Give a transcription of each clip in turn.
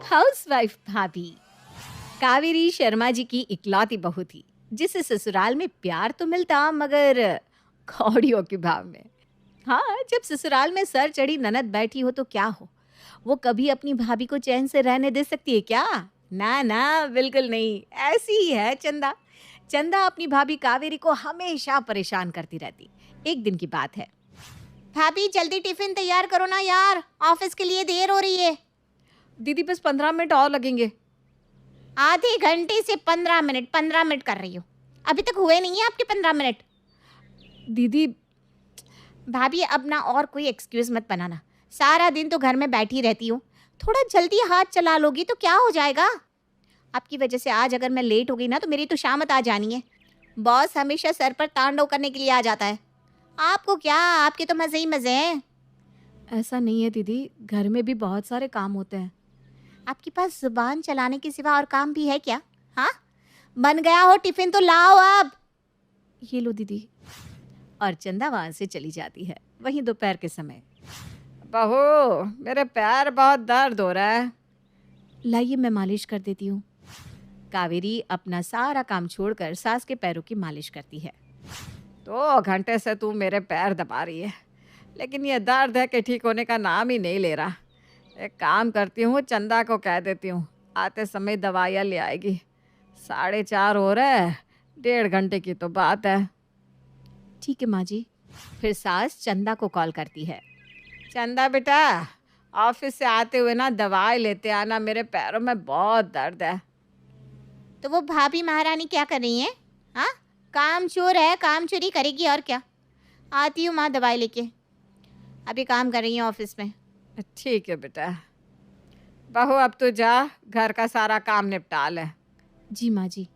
Housewife भाभी कावेरी शर्मा जी की इकलौती बहू थी, जिसे ससुराल में प्यार तो मिलता मगर कौड़ियों के भाव में। हाँ, जब ससुराल में सर चढ़ी ननद बैठी हो तो क्या हो, वो कभी अपनी भाभी को चैन से रहने दे सकती है क्या? ना ना, बिल्कुल नहीं। ऐसी ही है चंदा। चंदा अपनी भाभी कावेरी को हमेशा परेशान करती रहती। एक दिन की बात है। भाभी जल्दी टिफिन तैयार करो ना यार, ऑफिस के लिए देर हो रही है। दीदी बस 15 मिनट और लगेंगे। आधे घंटे से 15 मिनट 15 मिनट कर रही हो, अभी तक हुए नहीं है आपके 15 मिनट। दीदी भाभी अब ना और कोई एक्सक्यूज मत बनाना, सारा दिन तो घर में बैठी रहती हूँ, थोड़ा जल्दी हाथ चला लोगी तो क्या हो जाएगा। आपकी वजह से आज अगर मैं लेट हो गई ना तो मेरी तो शामत आ जानी है। बॉस हमेशा सर पर तांडव करने के लिए आ जाता है। आपको क्या, आपके तो मज़े ही मज़े हैं। ऐसा नहीं है दीदी, घर में भी बहुत सारे काम होते हैं। आपके पास जुबान चलाने के सिवा और काम भी है क्या? हाँ, बन गया हो टिफिन तो लाओ अब। ये लो दीदी। और चंदा वहां से चली जाती है। वहीं दोपहर के समय, बहू मेरे पैर बहुत दर्द हो रहा है। लाइए मैं मालिश कर देती हूँ। कावेरी अपना सारा काम छोड़कर सास के पैरों की मालिश करती है। 2 घंटे से तू मेरे पैर दबा रही है, लेकिन ये दर्द है कि ठीक होने का नाम ही नहीं ले रहा। एक काम करती हूँ, चंदा को कह देती हूँ आते समय दवाइयाँ ले आएगी। 4:30 हो रहा है, 1.5 घंटे की तो बात है। ठीक है माँ जी। फिर सास चंदा को कॉल करती है। चंदा बेटा, ऑफिस से आते हुए ना दवाई लेते आना, मेरे पैरों में बहुत दर्द है। तो वो भाभी महारानी क्या कर रही हैं? हाँ, काम चोर है, काम चोरी करेगी और क्या। आती हूँ माँ दवाई लेके, अभी काम कर रही हैं ऑफिस में। ठीक है बेटा। बहू अब तो जा, घर का सारा काम निपटा ले। जी माँ जी।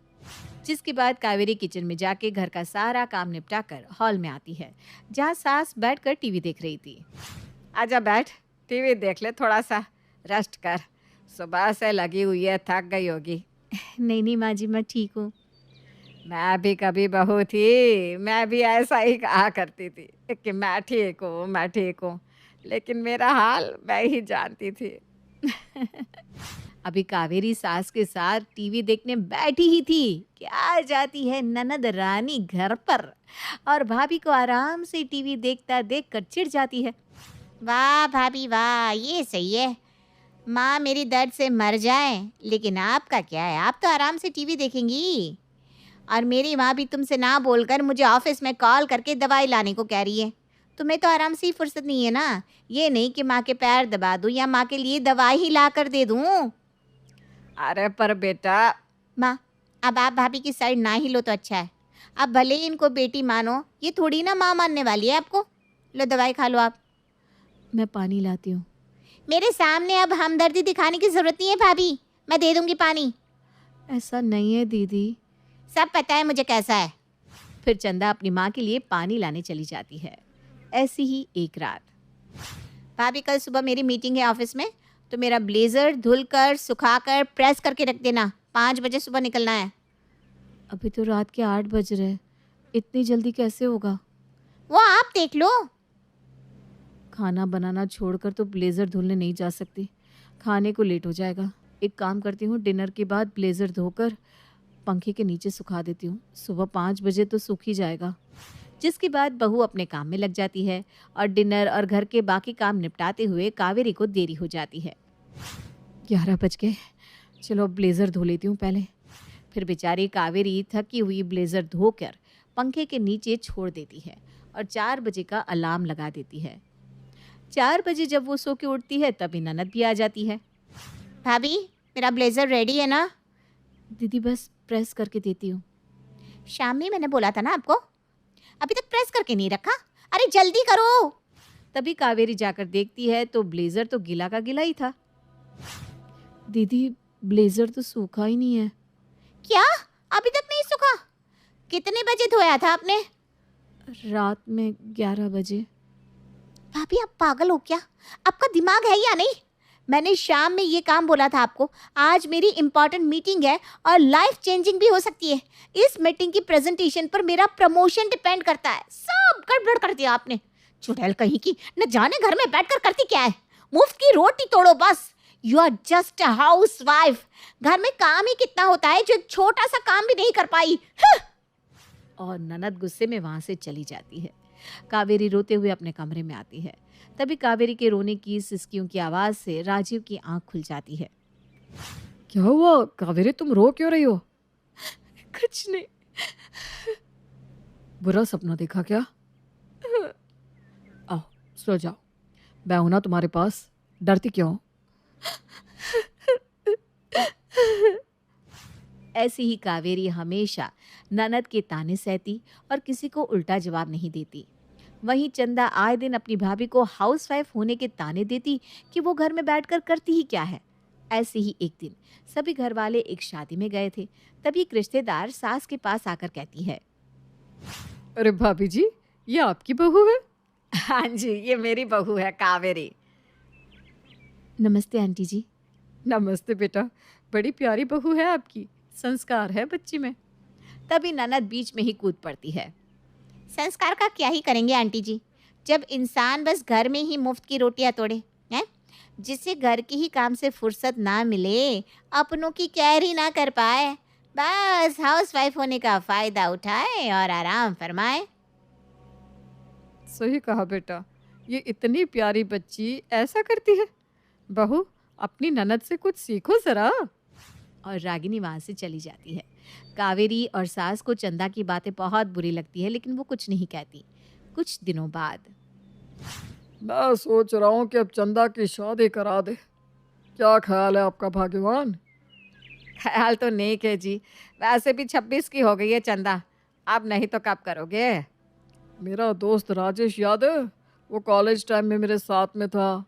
जिसके बाद कावेरी किचन में जाके घर का सारा काम निपटा कर हॉल में आती है, जहाँ सास बैठकर टीवी देख रही थी। आजा बैठ, टीवी देख ले, थोड़ा सा रेस्ट कर। सुबह से लगी हुई है, थक गई होगी। नहीं नहीं माँ जी, मैं ठीक हूँ। मैं भी कभी बहू थी, मैं भी ऐसा ही कहा करती थी कि मैं ठीक हूँ, मैं ठीक हूँ, लेकिन मेरा हाल मैं ही जानती थी। अभी कावेरी सास के साथ टीवी देखने बैठी ही थी कि आ जाती है ननद रानी घर पर और भाभी को आराम से टीवी देखता देखकर चिढ़ जाती है। वाह भाभी वाह, ये सही है। माँ मेरी दर्द से मर जाए, लेकिन आपका क्या है, आप तो आराम से टीवी देखेंगी। और मेरी माँ भी तुमसे ना बोलकर मुझे ऑफिस में कॉल करके दवाई लाने को कह रही है। तुम्हें तो आराम से ही फुर्सत नहीं है ना, ये नहीं कि माँ के पैर दबा दूँ या माँ के लिए दवाई ही ला कर दे दूँ। अरे पर बेटा। माँ, अब आप भाभी की साइड ना ही लो तो अच्छा है। अब भले ही इनको बेटी मानो, ये थोड़ी ना माँ मानने वाली है आपको। लो दवाई खा लो आप। मैं पानी लाती हूँ। मेरे सामने अब हमदर्दी दिखाने की ज़रूरत नहीं है भाभी, मैं दे दूँगी पानी। ऐसा नहीं है दीदी। सब पता है मुझे कैसा है। फिर चंदा अपनी माँ के लिए पानी लाने चली जाती है। ऐसी ही एक रात। भाभी कल सुबह मेरी मीटिंग है ऑफिस में, तो मेरा ब्लेज़र धुलकर सुखाकर प्रेस करके रख देना, 5 बजे सुबह निकलना है। अभी तो रात के 8 बज रहे, इतनी जल्दी कैसे होगा? वो आप देख लो। खाना बनाना छोड़कर तो ब्लेज़र धुलने नहीं जा सकती, खाने को लेट हो जाएगा। एक काम करती हूँ, डिनर के बाद ब्लेज़र धोकर पंखे के नीचे सुखा देती हूँ, सुबह 5 बजे तो सूख ही जाएगा। जिसके बाद बहू अपने काम में लग जाती है और डिनर और घर के बाकी काम निपटाते हुए कावेरी को देरी हो जाती है। 11 बज गए, चलो ब्लेज़र धो लेती हूँ पहले। फिर बेचारी कावेरी थकी हुई ब्लेज़र धोकर पंखे के नीचे छोड़ देती है और 4 बजे का अलार्म लगा देती है। 4 बजे जब वो सो के उठती है तभी ननद भी आ जाती है। भाभी मेरा ब्लेज़र रेडी है ना? दीदी बस प्रेस करके देती हूँ। शाम में मैंने बोला था ना आपको, अभी तक प्रेस करके नहीं रखा, अरे जल्दी करो। तभी कावेरी जाकर देखती है तो ब्लेज़र तो गीला का गीला ही था। दीदी ब्लेज़र तो सूखा ही नहीं है। क्या, अभी तक नहीं सूखा? कितने बजे धोया था आपने? रात में 11 बजे। भाभी आप पागल हो क्या, आपका दिमाग है या नहीं? मैंने शाम में ये काम बोला था आपको। आज मेरी इंपॉर्टेंट मीटिंग है और लाइफ चेंजिंग भी हो सकती है। इस मीटिंग की प्रेजेंटेशन पर मेरा प्रमोशन डिपेंड करता है। सब गड़बड़ कर दिया आपने। चुड़ैल कहीं की, न जाने घर में बैठकर करती क्या है। मुफ्त की रोटी तोड़ो बस, you are just a housewife. घर में काम ही कितना होता है जो एक छोटा सा काम भी नहीं कर पाई। और ननद गुस्से में वहां से चली जाती है। कावेरी रोते हुए अपने कमरे में आती है। तभी कावेरी के रोने की सिसकियों की आवाज से राजीव की आंख खुल जाती है। क्या हुआ कावेरी, तुम रो क्यों रही हो? कुछ नहीं। बुरा सपना देखा क्या? आओ सो जाओ, मैं हूं ना तुम्हारे पास, डरती क्यों? ऐसी ही कावेरी हमेशा ननद के ताने सहती और किसी को उल्टा जवाब नहीं देती। वहीं चंदा आए दिन अपनी भाभी को हाउसवाइफ होने के ताने देती कि वो घर में बैठकर करती ही क्या है। ऐसे ही एक दिन सभी घर वाले एक शादी में गए थे। तभी एक रिश्तेदार सास के पास आकर कहती है, अरे भाभी जी, ये आपकी बहू है? हाँ जी, ये मेरी बहू है कावेरी। नमस्ते आंटी जी। नमस्ते बेटा, बड़ी प्यारी बहू है आपकी, संस्कार है बच्ची में। तभी ननद बीच में ही कूद पड़ती है। संस्कार का क्या ही करेंगे आंटी जी, जब इंसान बस घर में ही मुफ्त की रोटियां तोड़े हैं, जिससे घर के ही काम से फुर्सत ना मिले, अपनों की केयर ही ना कर पाए, बस हाउस वाइफ होने का फायदा उठाए और आराम फरमाए। सही कहा बेटा, ये इतनी प्यारी बच्ची ऐसा करती है। बहू, अपनी ननद से कुछ सीखो जरा। और रागिनी वहां से चली जाती है। कावेरी और सास को चंदा की बातें बहुत बुरी लगती है, लेकिन वो कुछ नहीं कहती। कुछ दिनों बाद, मैं सोच रहा हूँ कि अब चंदा की शादी करा दे। क्या ख्याल है आपका भाग्यवान? ख्याल तो नेक है जी, वैसे भी 26 की हो गई है चंदा, अब नहीं तो कब करोगे? मेरा दोस्त राजेश याद है, वो कॉलेज टाइम में मेरे साथ में था।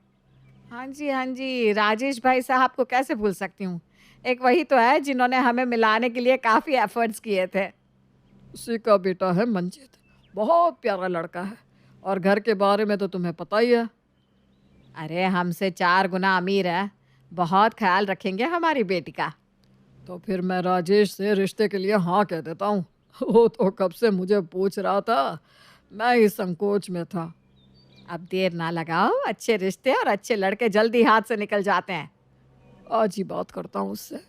हाँ जी, राजेश भाई साहब को कैसे भूल सकती हूँ। एक वही तो है जिन्होंने हमें मिलाने के लिए काफ़ी एफर्ट्स किए थे। उसी का बेटा है मंजित, बहुत प्यारा लड़का है, और घर के बारे में तो तुम्हें पता ही है। अरे हमसे 4 गुना अमीर है, बहुत ख्याल रखेंगे हमारी बेटी का। तो फिर मैं राजेश से रिश्ते के लिए हाँ कह देता हूँ। वो तो कब से मुझे पूछ रहा था, मैं ही संकोच में था। अब देर ना लगाओ, अच्छे रिश्ते और अच्छे लड़के जल्दी हाथ से निकल जाते हैं। आज ही बात करता हूँ उससे।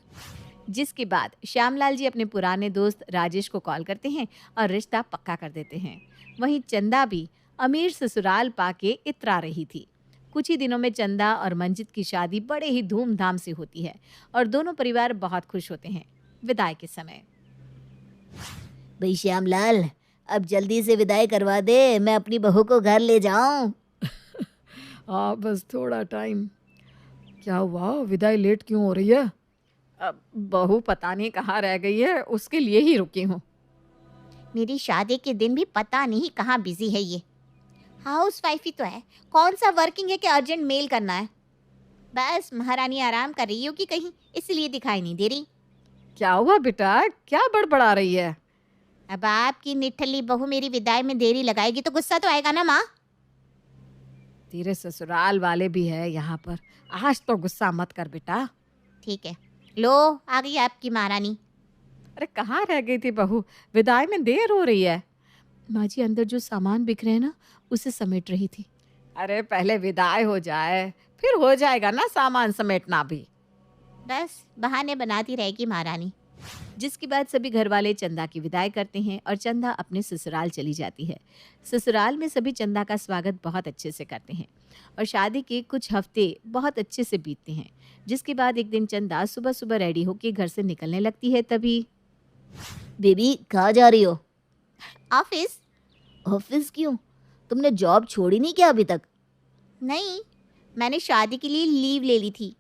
जिसके बाद श्यामलाल जी अपने पुराने दोस्त राजेश को कॉल करते हैं और रिश्ता पक्का कर देते हैं। वहीं चंदा भी अमीर ससुराल पाके इतरा रही थी। कुछ ही दिनों में चंदा और मंजित की शादी बड़े ही धूमधाम से होती है और दोनों परिवार बहुत खुश होते हैं। विदाई के समय, भाई श्यामलाल, अब जल्दी से विदाई करवा दे, मैं अपनी बहू को घर ले जाऊं। हाँ बस थोड़ा टाइम। क्या हुआ, विदाई लेट क्यों हो रही है? अब बहू पता नहीं कहाँ रह गई है, उसके लिए ही रुकी हूँ। मेरी शादी के दिन भी पता नहीं कहाँ बिजी है ये। हाउस वाइफ ही तो है, कौन सा वर्किंग है कि अर्जेंट मेल करना है। बस महारानी आराम कर रही हो कि कहीं, इसलिए दिखाई नहीं दे रही। क्या हुआ बेटा, क्या बड़बड़ा रही है? अब आपकी निठल्ली बहू मेरी विदाई में देरी लगाएगी तो गुस्सा तो आएगा ना माँ। तेरे ससुराल वाले भी है यहाँ पर, आज तो गुस्सा मत कर बेटा। ठीक है, लो आ गई आपकी महारानी। अरे कहाँ रह गई थी बहू, विदाई में देर हो रही है। माँ जी अंदर जो सामान बिखरे हैं ना, उसे समेट रही थी। अरे पहले विदाई हो जाए, फिर हो जाएगा ना सामान समेटना भी। बस बहाने बनाती रहेगी महारानी। जिसके बाद सभी घर वाले चंदा की विदाई करते हैं और चंदा अपने ससुराल चली जाती है। ससुराल में सभी चंदा का स्वागत बहुत अच्छे से करते हैं और शादी के कुछ हफ्ते बहुत अच्छे से बीतते हैं। जिसके बाद एक दिन चंदा सुबह सुबह रेडी होकर घर से निकलने लगती है। तभी, बेबी कहाँ जा रही हो? ऑफिस। ऑफिस क्यों? तुमने जॉब छोड़ी नहीं क्या अभी तक? नहीं, मैंने शादी के लिए लीव ले ली थी।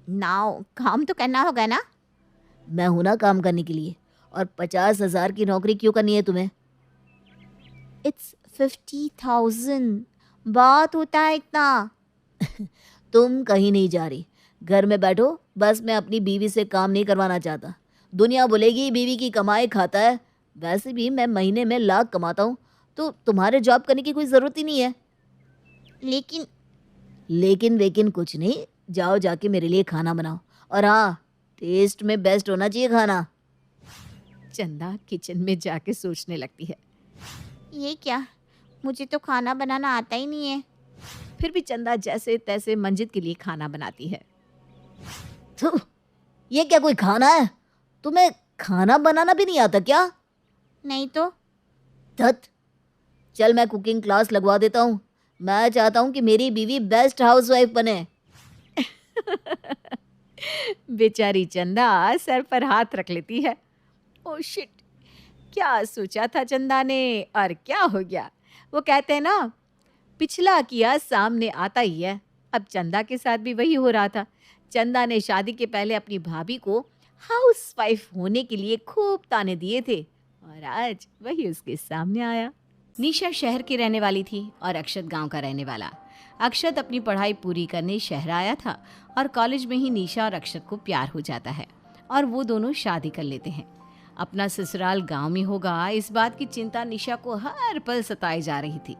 नाउ काम तो करना होगा ना। मैं हूं ना काम करने के लिए, और 50,000 की नौकरी क्यों करनी है तुम्हें? इट्स 50,000, बात होता है इतना। तुम कहीं नहीं जा रही, घर में बैठो। बस मैं अपनी बीवी से काम नहीं करवाना चाहता। दुनिया बोलेगी बीवी की कमाई खाता है, वैसे भी मैं महीने में लाख कमाता हूँ, तो तुम्हारे जॉब करने की कोई ज़रूरत ही नहीं है। लेकिन वेकिन कुछ नहीं, जाओ जाके मेरे लिए खाना बनाओ, और हाँ, टेस्ट में बेस्ट होना चाहिए खाना। चंदा किचन में जाके सोचने लगती है, ये क्या, मुझे तो खाना बनाना आता ही नहीं है। फिर भी चंदा जैसे तैसे मंजित के लिए खाना बनाती है। थू, ये क्या कोई खाना है? तुम्हें खाना बनाना भी नहीं आता क्या? नहीं तो। धत, चल मैं कुकिंग क्लास लगवा देता हूँ। मैं चाहता हूँ कि मेरी बीवी बेस्ट हाउसवाइफ बने। बेचारी चंदा सर पर हाथ रख लेती है। ओ शिट, क्या सोचा था चंदा ने और क्या हो गया। वो कहते हैं ना, पिछला किया सामने आता ही है। अब चंदा के साथ भी वही हो रहा था। चंदा ने शादी के पहले अपनी भाभी को हाउसवाइफ होने के लिए खूब ताने दिए थे और आज वही उसके सामने आया। निशा शहर की रहने वाली थी और अक्षत गांव का रहने वाला। अक्षत अपनी पढ़ाई पूरी करने शहर आया था और कॉलेज में ही निशा और अक्षत को प्यार हो जाता है और वो दोनों शादी कर लेते हैं। अपना ससुराल गांव में होगा, इस बात की चिंता निशा को हर पल सताई जा रही थी।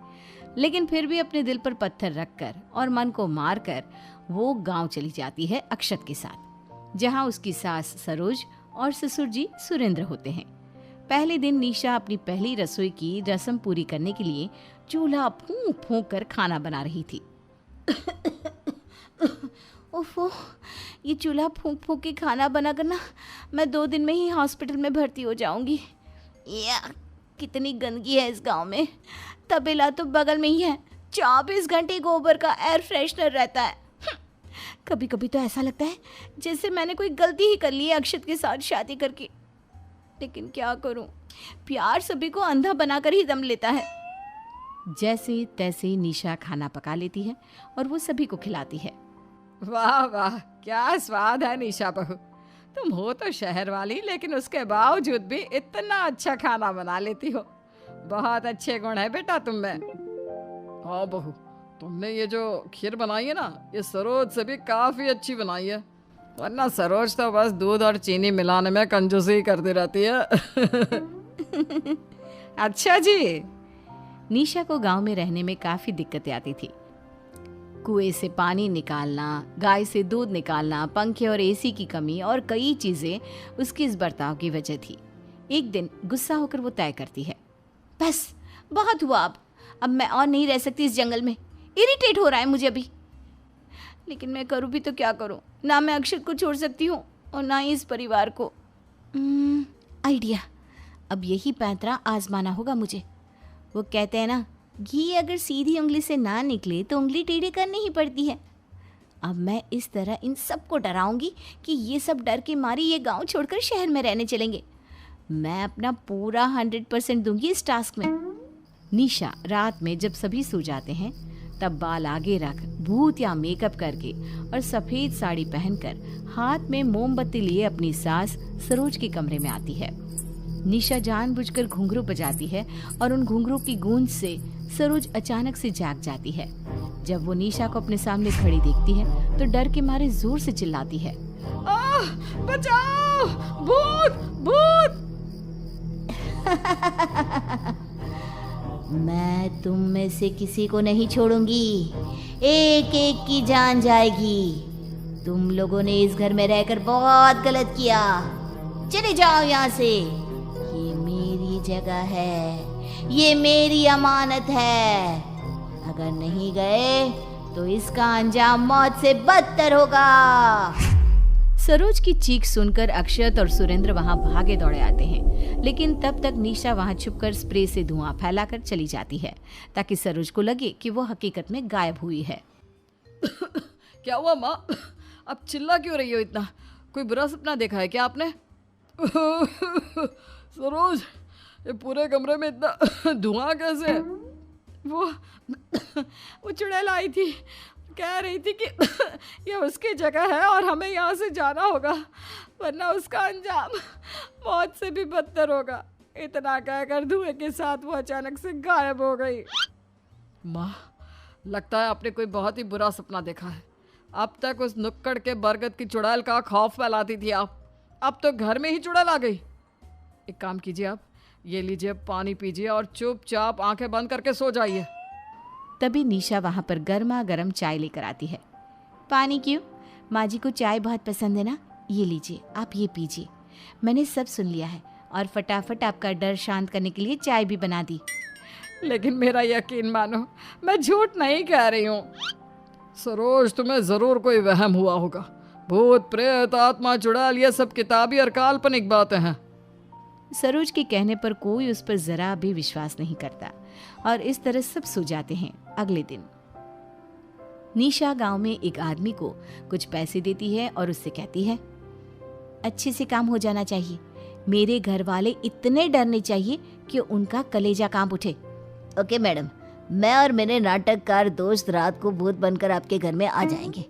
लेकिन फिर भी अपने दिल पर पत्थर रखकर और मन को मारकर वो गांव चली जाती है अक्षत के साथ, जहां उसकी सास सरोज और ससुर जी सुरेंद्र होते हैं। पहले दिन निशा अपनी पहली रसोई की रस्म पूरी करने के लिए चूल्हा फूंक फूंक कर खाना बना रही थी। ओफो, ये चूल्हा फूंक फूंक के खाना बना करना, मैं 2 दिन में ही हॉस्पिटल में भर्ती हो जाऊंगी। या कितनी गंदगी है इस गांव में। तबेला तो बगल में ही है, 24 घंटे गोबर का एयर फ्रेशनर रहता है। कभी कभी तो ऐसा लगता है जैसे मैंने कोई गलती ही कर ली है अक्षत के साथ शादी करके। लेकिन क्या करूं, प्यार सभी को अंधा बनाकर ही दम लेता है। जैसे तैसे निशा खाना पका लेती है और वो सभी को खिलाती है। वाह वाह, क्या स्वाद है निशा बहू। तुम हो तो शहर वाली, लेकिन उसके बावजूद भी इतना अच्छा खाना बना लेती हो। बहुत अच्छे गुण है बेटा तुम में। हाँ बहू, तुमने ये जो खीर बनाई है ना, ये सरोज से भी काफी अच्छी बनाई है। वरना सरोज तो बस दूध और चीनी मिलाने में कंजूसी करती रहती है। अच्छा जी। निशा को गांव में रहने में काफी दिक्कतें आती थी। कुएं से पानी निकालना, गाय से दूध निकालना, पंखे और एसी की कमी और कई चीजें उसकी इस बर्ताव की वजह थी। एक दिन गुस्सा होकर वो तय करती है, बस बहुत हुआ, अब मैं और नहीं रह सकती इस जंगल में। इरिटेट हो रहा है मुझे अभी। लेकिन मैं करूँ भी तो क्या करूँ, ना मैं अक्षत को छोड़ सकती हूँ और ना ही इस परिवार को। आइडिया, अब यही पैंतरा आजमाना होगा मुझे। वो कहते हैं ना, घी अगर सीधी उंगली से ना निकले तो उंगली टेढ़ी करनी ही पड़ती है। अब मैं इस तरह इन सबको डराऊंगी कि ये सब डर के मारे ये गांव छोड़कर शहर में रहने चलेंगे। मैं अपना पूरा 100% दूंगी इस टास्क में। निशा रात में जब सभी सो जाते हैं तब बाल आगे रख, भूत या मेकअप करके और सफेद साड़ी पहनकर हाथ में मोमबत्ती लिए अपनी सास सरोज के कमरे में आती है। निशा जानबूझकर घुंघरू बजाती है और उन घुंघरू की गूंज से सरोज अचानक से जाग जाती है। जब वो निशा को अपने सामने खड़ी देखती है तो डर के मारे जोर से चिल्लाती है, आह, बचाओ, भूत, भूत। मैं तुम में से किसी को नहीं छोड़ूंगी, एक एक की जान जाएगी। तुम लोगों ने इस घर में रहकर बहुत गलत किया, चले जाओ यहाँ से। ये मेरी जगह है, ये मेरी अमानत है। अगर नहीं गए तो इसका अंजाम मौत से बदतर होगा। सरोज की चीख सुनकर अक्षत और सुरेंद्र वहां भागे दौड़े आते हैं, लेकिन तब तक निशा वहां छुपकर स्प्रे से धुआं फैलाकर चली जाती है ताकि सरोज को लगे कि वो हकीकत में गायब हुई है। क्या हुआ माँ, अब चिल्ला क्यों रही हो इतना? कोई बुरा सपना देखा है क्या आपने? सरोज, ये पूरे कमरे में इतना धुआं कैसे? वो चुड़ैल आई थी, कह रही थी कि ये उसकी जगह है और हमें यहाँ से जाना होगा, वरना उसका अंजाम मौत से भी बदतर होगा। इतना कहकर धुएं के साथ वो अचानक से गायब हो गई। माँ, लगता है आपने कोई बहुत ही बुरा सपना देखा है। अब तक उस नुक्कड़ के बरगद की चुड़ैल का खौफ फैलाती थी आप, अब तो घर में ही चुड़ैल आ गई। एक काम कीजिए, आप ये लीजिए, पानी पीजिए और चुपचाप आंखें बंद करके सो जाइए। तभी निशा वहां पर गर्मा गर्म चाय लेकर आती है। पानी क्यों? माँ जी को चाय बहुत पसंद है ना, ये लीजिए, आप ये पीजिए। मैंने सब सुन लिया है और फटाफट आपका डर शांत करने के लिए चाय भी बना दी। लेकिन मेरा यकीन मानो, मैं झूठ नहीं कह रही हूँ। सरोज, तुम्हें ज़रूर कोई वहम हुआ होगा। भूत प्रेत आत्मा चुड़ैल ये सब किताबी और काल्पनिक बातें हैं। सरोज के कहने पर कोई उस पर जरा भी विश्वास नहीं करता और इस तरह सब सो जाते हैं। अगले दिन निशा गांव में एक आदमी को कुछ पैसे देती है और उससे कहती है, अच्छे से काम हो जाना चाहिए। मेरे घर वाले इतने डरने चाहिए कि उनका कलेजा कांप उठे। ओके मैडम, मैं और मेरे नाटककार दोस्त रात को भूत बनकर आपके घर में आ जाएंगे।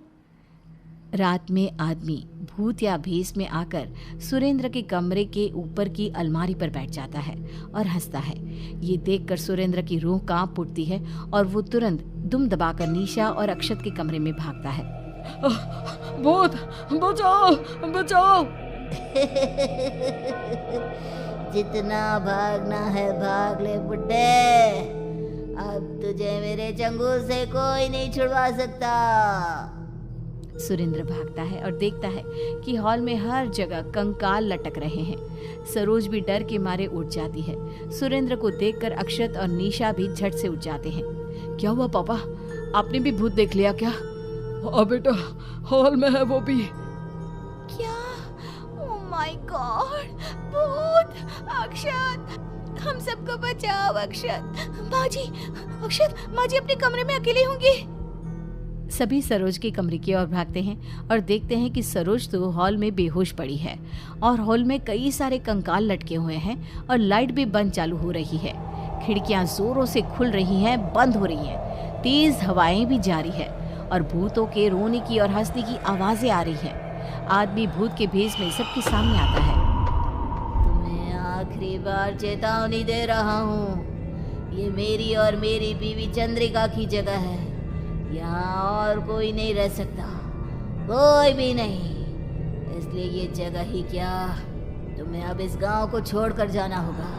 रात में आदमी भूत या भेस में आकर सुरेंद्र के कमरे के ऊपर की अलमारी पर बैठ जाता है और हंसता है। ये देखकर सुरेंद्र की रूह कांप उठती है और वो तुरंत दुम दबाकर निशा और अक्षत के कमरे में भागता है। भूत बचाओ बचाओ। जितना भागना है भाग ले बुड्ढे, अब तुझे मेरे चंगुल से कोई नहीं छुड़वा सकता। सुरेंद्र भागता है और देखता है कि हॉल में हर जगह कंकाल लटक रहे हैं। सरोज भी डर के मारे उठ जाती है। सुरेंद्र को देखकर अक्षत और निशा भी झट से उठ जाते हैं। क्या हुआ पापा, आपने भी भूत देख लिया क्या? हाँ बेटा, हॉल में है वो भी। क्या? ओह माय गॉड, भूत! अक्षत, हम सबको बचाओ। अक्षत माजी, अक्षत माजी अपने कमरे में अकेले होंगी। सभी सरोज के कमरे की ओर भागते हैं और देखते हैं कि सरोज तो हॉल में बेहोश पड़ी है और हॉल में कई सारे कंकाल लटके हुए हैं और लाइट भी बंद चालू हो रही है। खिड़कियां जोरों से खुल रही हैं, बंद हो रही हैं, तेज हवाएं भी जारी है और भूतों के रोने की और हंसने की आवाजें आ रही हैं। आदमी भूत के भेष में सबके सामने आता है। तुम्हें आखिरी बार चेतावनी दे रहा हूँ, ये मेरी और मेरी बीवी चंद्रिका की जगह है। यहाँ और कोई नहीं रह सकता, कोई भी नहीं। इसलिए ये जगह ही क्या, तुम्हें अब इस गांव को छोड़कर जाना होगा।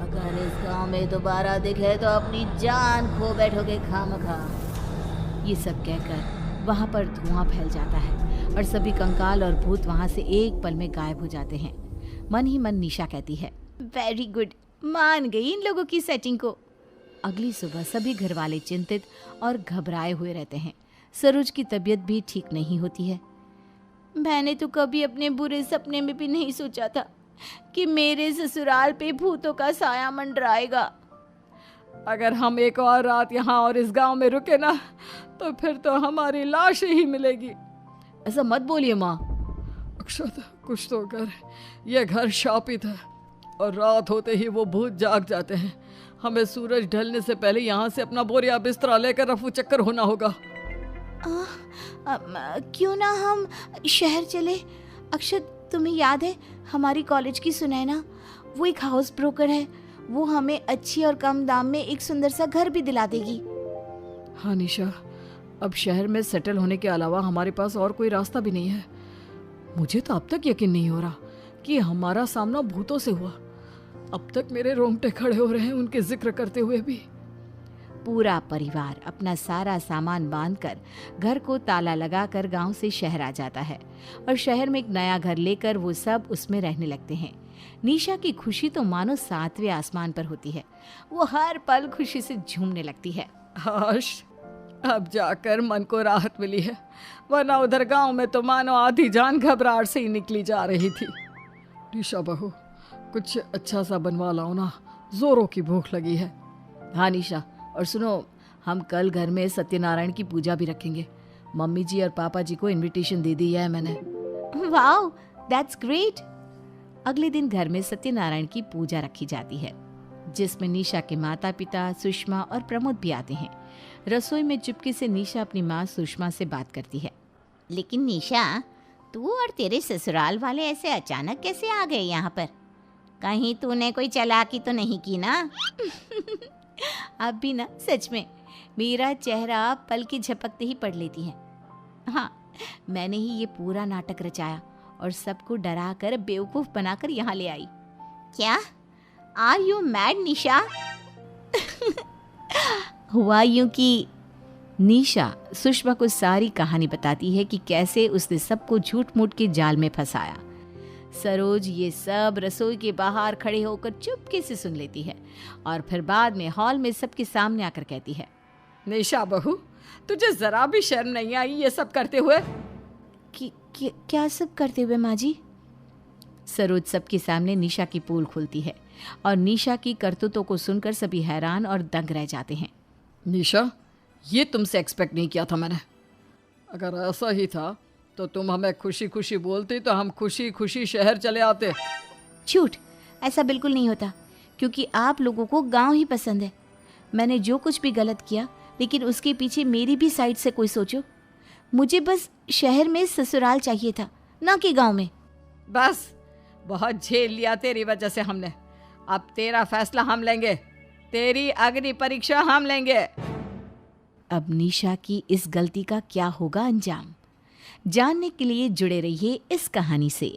अगर इस गांव में दोबारा दिखे तो अपनी जान खो बैठोगे खामखा। ये सब कहकर वहां पर धुआं फैल जाता है और सभी कंकाल और भूत वहां से एक पल में गायब हो जाते हैं। मन ही मन निशा कहती है, वेरी गुड, मान गई इन लोगों की सेटिंग को। अगली सुबह सभी घर वाले चिंतित और घबराए हुए रहते हैं। सरोज की तबीयत भी ठीक नहीं होती है। मैंने तो कभी अपने बुरे सपने में भी नहीं सोचा था कि मेरे ससुराल पे भूतों का साया मंडराएगा। अगर हम एक और रात यहाँ और इस गांव में रुके ना, तो फिर तो हमारी लाश ही मिलेगी। ऐसा मत बोलिए माँ। अक्षत, कुछ तो कर, ये घर शापित है और रात होते ही वो भूत जाग जाते हैं। हमें सूरज ढलने से पहले यहाँ से अपना बोरिया बिस्तरा लेकर रफू चक्कर होना होगा। क्यों ना हम शहर चले? अक्षत, तुम्हें याद है हमारी कॉलेज की सुनैना, वो एक हाउस ब्रोकर है। वो हमें अच्छी और कम दाम में एक सुंदर सा घर भी दिला देगी। हाँ निशा, अब शहर में सेटल होने के अलावा हमारे पास और कोई रास्ता भी नहीं है। मुझे तो अब तक यकीन नहीं हो रहा कि हमारा सामना भूतों से हुआ। अब तक मेरे रोंगटे खड़े हो रहे हैं उनके जिक्र करते हुए भी। पूरा परिवार अपना सारा सामान बांधकर घर को ताला लगाकर गांव से शहर आ जाता है और शहर में एक नया घर लेकर वो सब उसमें रहने लगते हैं। निशा की खुशी तो मानो 7वें आसमान पर होती है। वो हर पल खुशी से झूमने लगती है। हाश, अब जाकर मन को राहत मिली है, वरना उधर गांव में तो मानो आधी जान घबराहट से ही निकली जा रही थी। निशा बहू, कुछ अच्छा सा बनवा लाओ ना, जोरों की भूख लगी है। हाँ निशा, और सुनो, हम कल घर में सत्यनारायण की पूजा भी रखेंगे। मम्मी जी और पापा जी को इनविटेशन दे दी है मैंने। Wow, that's great. अगले दिन घर में सत्यनारायण की पूजा रखी जाती है, जिसमें निशा के माता पिता, सुषमा और प्रमोद भी आते हैं। रसोई में चुपके से निशा अपनी माँ सुषमा से बात करती है। लेकिन निशा, तू और तेरे ससुराल वाले ऐसे अचानक कैसे आ गए यहाँ पर? कहीं तूने कोई चालाकी तो नहीं की ना? अब भी ना, सच में मेरा चेहरा पल की झपकते ही पढ़ लेती है। हाँ, मैंने ही ये पूरा नाटक रचाया और सबको डराकर बेवकूफ बनाकर यहाँ ले आई। क्या? आर यू मैड निशा? हुआ यूं कि निशा सुषमा को सारी कहानी बताती है कि कैसे उसने सबको झूठ मूठ के जाल में फंसाया। सरोज ये सब रसोई के बाहर खड़े होकर चुपके से सुन लेती है और फिर बाद में हॉल में सबके सामने आकर कहती है, निशा बहू, तुझे जरा भी शर्म नहीं आई ये सब करते हुए? क्या सब करते हुए माँ जी? सरोज सबके सामने निशा की पोल खोलती है और निशा की करतूतों को सुनकर सभी हैरान और दंग रह जाते हैं। निशा, ये तुमसे एक्सपेक्ट नहीं किया था मैंने। अगर ऐसा ही था तो तुम हमें खुशी खुशी बोलती तो हम खुशी खुशी शहर चले आते। झूठ, ऐसा बिल्कुल नहीं होता, क्योंकि आप लोगों को गांव ही पसंद है। मैंने जो कुछ भी गलत किया, लेकिन उसके पीछे मेरी भी साइड से कोई सोचो। मुझे बस शहर में ससुराल चाहिए था, ना कि गांव में। बस, बहुत झेल लिया तेरी वजह से हमने। अब तेरा फैसला हम लेंगे, तेरी अग्नि परीक्षा हम लेंगे। अब निशा की इस गलती का क्या होगा अंजाम, जानने के लिए जुड़े रहिए इस कहानी से।